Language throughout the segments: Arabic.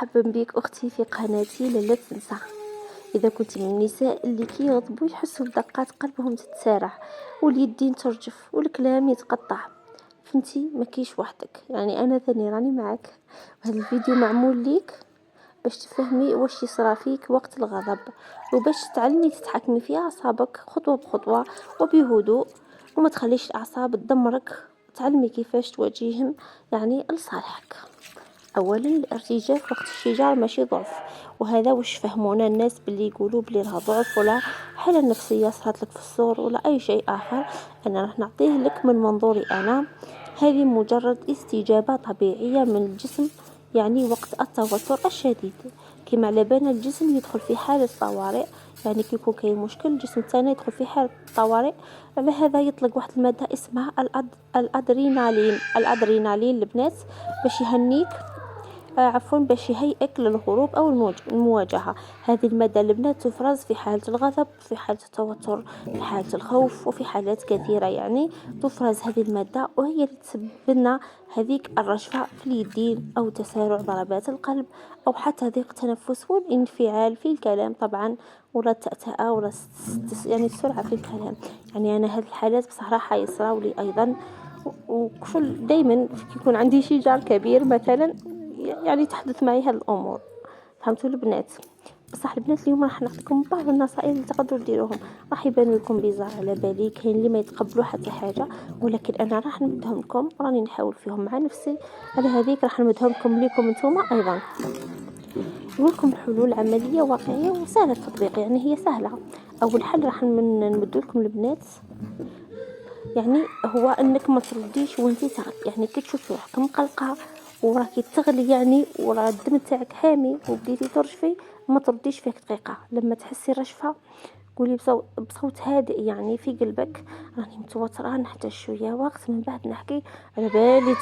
مرحبا بك أختي في قناتي لا تنسى. إذا كنت من النساء اللي كيغضبوا يحسوا بدقات قلبهم تتسارع واليدين ترجف والكلام يتقطع، فهمتي ما كيش وحدك، يعني أنا ثاني راني معك. وهذا الفيديو معمول ليك باش تفهمي واش يصرى فيك وقت الغضب، وباش تتعلمي تتحكمي في أعصابك خطوة بخطوة وبهدوء، وما تخليش الأعصاب تدمرك. تعلمي كيفاش تواجههم يعني لصالحك. اولا الارتجاف وقت الشجار ماشي ضعف، وهذا واش فهمونا الناس باللي يقولوا بلي راه ضعف ولا حالة نفسية صارت لك في الصور ولا اي شيء اخر. انا راح نعطيه لك من منظوري انا. هذه مجرد استجابة طبيعية من الجسم، يعني وقت التوتر الشديد. كما على بالنا الجسم يدخل في حالة طوارئ، يعني كي يكون كاين مشكل الجسم تاعنا يدخل في حالة طوارئ. على هذا يطلق واحد المادة اسمها الادرينالين البنات باش يهنيك، عفوا باش يهيئك للهروب أو المواجهة. هذه المادة البنات تفرز في حالة الغضب، في حالة التوتر، في حالة الخوف، وفي حالات كثيرة يعني تفرز هذه المادة، وهي اللي تسبب لنا هذيك الرجفة في اليدين أو تسارع ضربات القلب أو حتى ضيق تنفس والانفعال في الكلام طبعا، ولا التأتأة ولا يعني السرعة في الكلام. يعني أنا هذه الحالات بصراحة يصراو لي أيضا، وكل دايما يكون عندي شجار كبير مثلا يعني تحدث معي هذه الامور. فهمتوا البنات؟ بصح البنات اليوم راح نعطيكم بعض النصائح اللي تقدروا ديروهم. راح يبان لكم بيزار على بالي، كاين اللي ما يتقبلوا حتى حاجه، ولكن انا راح نمدهم لكم، راني نحاول فيهم مع نفسي. على هذيك راح نمدهم لكم انتم ايضا. نقول لكم حلول عمليه واقعيه وسهله التطبيق، يعني هي سهله. اول حل راح نمد لكم البنات، يعني هو انك ما ترديش وانتي تغلي. يعني كي تشوفي روحك مقلقه وراكي تغلي يعني ورا الدم تاعك حامي وبديتي ترجفي، ما ترديش فيك دقيقه. لما تحسي رجفه قولي بصوت هادئ يعني في قلبك: راني متوتره نحتاج شويه وقت من بعد نحكي. على بالي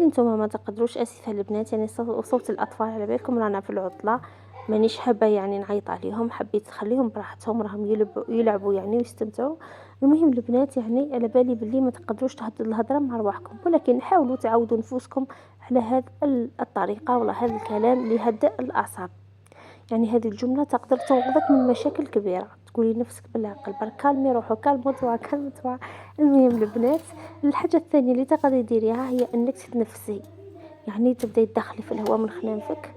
نتوما ما تقدروش اسفه البنات، يعني صوت الاطفال على بالكم رانا في العطله، مانيش حابه يعني نعيط عليهم، حبيت نخليهم براحتهم راهم يلعبوا يعني ويستمتعوا. المهم البنات يعني على بالي باللي ما تقدروش تهدوا الهضره مع رواحكم، ولكن حاولوا تعودوا نفوسكم على هذه الطريقه ولا هذا الكلام اللي يهدئ الاعصاب. يعني هذه الجمله تقدر تنقذك من مشاكل كبيره. تقولي نفسك بالعقل برك كالمي روحو كالمتوا. المهم البنات، الحاجه الثانيه اللي تقدري ديريها هي انك تتنفسي، يعني تبداي تدخلي في الهواء من خنافك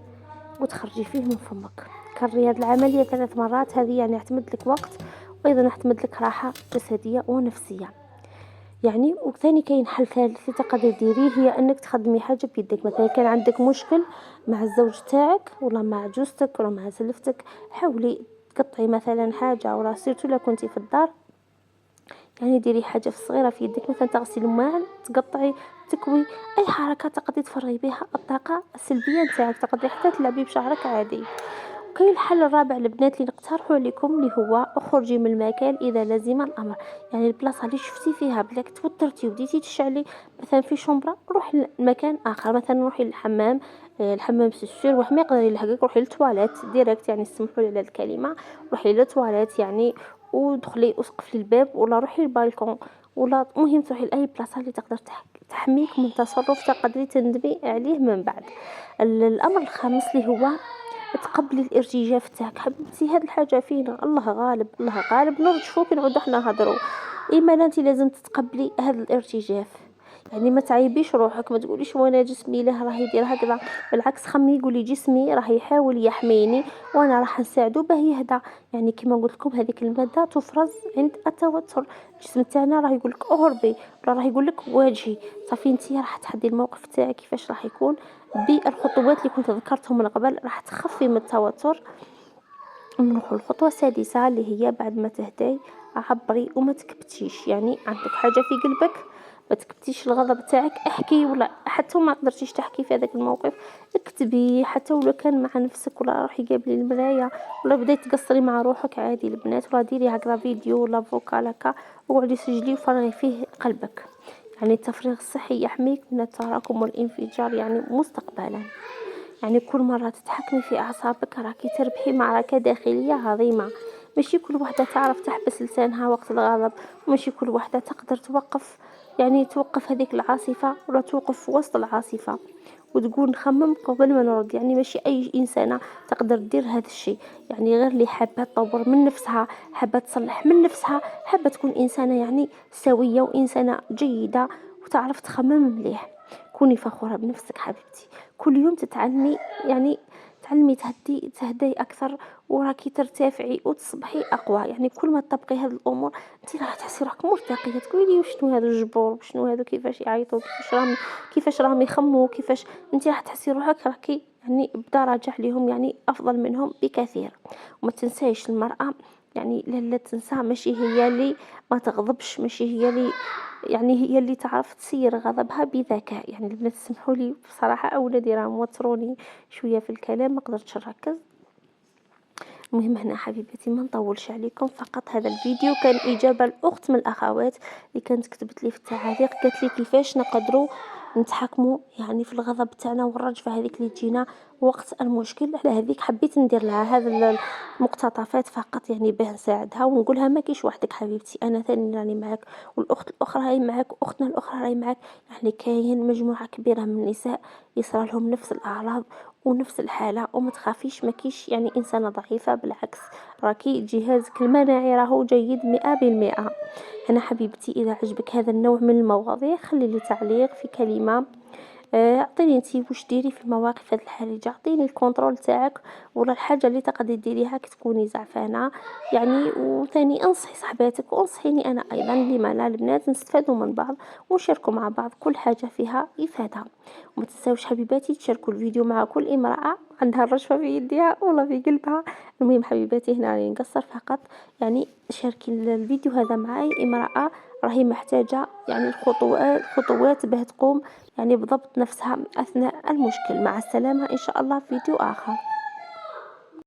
وتخرجي فيه من فمك. كرري هذه العملية 3 مرات. هذه يعني اعتمد لك وقت، وأيضا اعتمد لك راحة جسدية ونفسية. يعني وثاني كاين حل ثالث اللي تقدري ديريه، هي انك تخدمي حاجه بيدك. مثلا كان عندك مشكل مع الزوج تاعك ولا مع جوزتك ولا مع زلفتك، حاولي تقطعي مثلا حاجه، ولا سيرتو لا كنتي في الدار، يعني ديري حاجه صغيره في يدك، مثلا تغسلي الماء، تقطعي، تكوي، اي حركه تقدري تفرغي بها الطاقه السلبيه نتاعك. تقدري حتى تلعبي بشعرك عادي. وكاين الحل الرابع البنات اللي نقترحه عليكم، اللي هو اخرجي من المكان اذا لزم الامر. يعني البلاصه اللي شفتي فيها بلاك توترتي وبديتي تشعلي مثلا في شومبره، روحي لمكان اخر، مثلا روحي للحمام، الحمام سيسير واحد ما يقدر يلحقك، روحي للتواليت ديريكت، يعني سمحوا لي على الكلمه، روحي للتواليت يعني ودخلي اسقفي الباب، ولا روحي للبالكون، ولا مهم تروحي لاي بلاصه اللي تقدر تحميك من تصرف تقدري تندمي عليه من بعد. الامر الخامس اللي هو تقبلي الارتجاف تاعك. حبيبتي هاد الحاجه فينا، الله غالب الله غالب، نرجفوك نعودو حنا نهضروا. اما لا انت لازم تتقبلي هذا الارتجاف، يعني ما تعيبيش روحك، ما تقوليش وانا جسمي له راه يدير هكذا. بالعكس خمي قولي جسمي راه يحاول يحميني وانا راح نساعده باه يهدى. يعني كما قلت لكم هذيك الماده تفرز عند التوتر، الجسم تاعنا راه يقول لك اهربي ولا راه يقول لك واجهي. صافي انت راح تحدي الموقف تاعك كيفاش راح يكون بالخطوات اللي كنت ذكرتهم من قبل، راح تخفي من التوتر. نروحوا الخطوه السادسه اللي هي بعد ما تهدي عبري وما تكبتيش. يعني عندك حاجه في قلبك ما تكبتيش الغضب تاعك، احكي، ولا حتى ما قدرتيش تحكي في هذاك الموقف اكتبي، حتى ولو كان مع نفسك، ولا روحي قابلي المرايه، ولا بديت تقصري مع روحك عادي البنات، ولا ديري هكذا فيديو ولا فوكال هكا وقعدي سجلي وفرغي فيه قلبك. يعني التفريغ الصحي يحميك من التراكم والانفجار يعني مستقبلا. يعني كل مرة تتحكمي في أعصابك راكي تربحي معركة داخلية عظيمة. ماشي كل وحدة تعرف تحبس لسانها وقت الغضب، وماشي كل وحدة تقدر توقف هذيك العاصفة ولا توقف في وسط العاصفة. وتقول نخمم قبل ما نرد. يعني ماشي اي انسانه تقدر دير هذا الشيء، يعني غير اللي حابه تطور من نفسها، حابه تصلح من نفسها، حابه تكون انسانه يعني سويه وانسانه جيده وتعرف تخمم مليح. كوني فخوره بنفسك حبيبتي، كل يوم تتعلمي، يعني تعلمي تهدي اكثر، وراكي ترتفعي وتصبحي اقوى. يعني كل ما تطبقي هذه الامور انت راح تحسي روحك مرتقيه، تقولي وشنو هذا الجبور، وشنو هذا كيفاش يعيطوا، كيفاش راهم يخموا، كيفاش انت راح تحسي روحك راكي يعني بدرجه عليهم، يعني افضل منهم بكثير. وما تنسايش المراه يعني لا تنسى، ماشي هي اللي ما تغضبش، ماشي هي اللي يعني هي اللي تعرف تسير غضبها بذكاء. يعني البنات تسمحوا لي بصراحه، اولادي راهم وتروني شويه في الكلام، ما قدرتش نركز. المهم هنا حبيبتي ما نطولش عليكم، فقط هذا الفيديو كان اجابه لاخت من الاخوات اللي كانت كتبت لي في التعاليق، قالت لي كيفاش نقدروا نتحكموا يعني في الغضب تاعنا والرجفه هذيك اللي تجينا وقت المشكل. على هذيك حبيت ندير لها هذا المقتطفات فقط، يعني باه نساعدها ونقولها ما كاينش وحدك حبيبتي، انا ثاني راني معك، والاخت الاخرى راهي معك، واختنا الاخرى راهي معك. يعني كاين مجموعه كبيره من النساء يصرى لهم نفس الاعراض ونفس الحالة، وما تخافيش، ما كيش يعني إنسانة ضعيفة، بالعكس راكي جهازك المناعي راهو جيد 100%. أنا حبيبتي إذا عجبك هذا النوع من المواضيع خلي لي تعليق في كلمة، اعطيني انتي واش ديري في المواقف هذه الحرجه، اعطيني الكنترول تاعك ولا الحاجه اللي تقدري ديريها كي تكوني زعفانه يعني. وثاني انصحي صحباتك وانصحيني انا ايضا، لما لا البنات نستفادوا من بعض ونشاركوا مع بعض كل حاجه فيها افاده. وما تنساوش حبيباتي تشاركوا الفيديو مع كل امراه عندها الرشفه في يدها ولا في قلبها. المهم حبيباتي هنا راني نقصر فقط، يعني شاركي الفيديو هذا مع اي امراه راهي محتاجه يعني الخطوات باه تقوم يعني بضبط نفسها أثناء المشكل. مع السلامة إن شاء الله في فيديو آخر.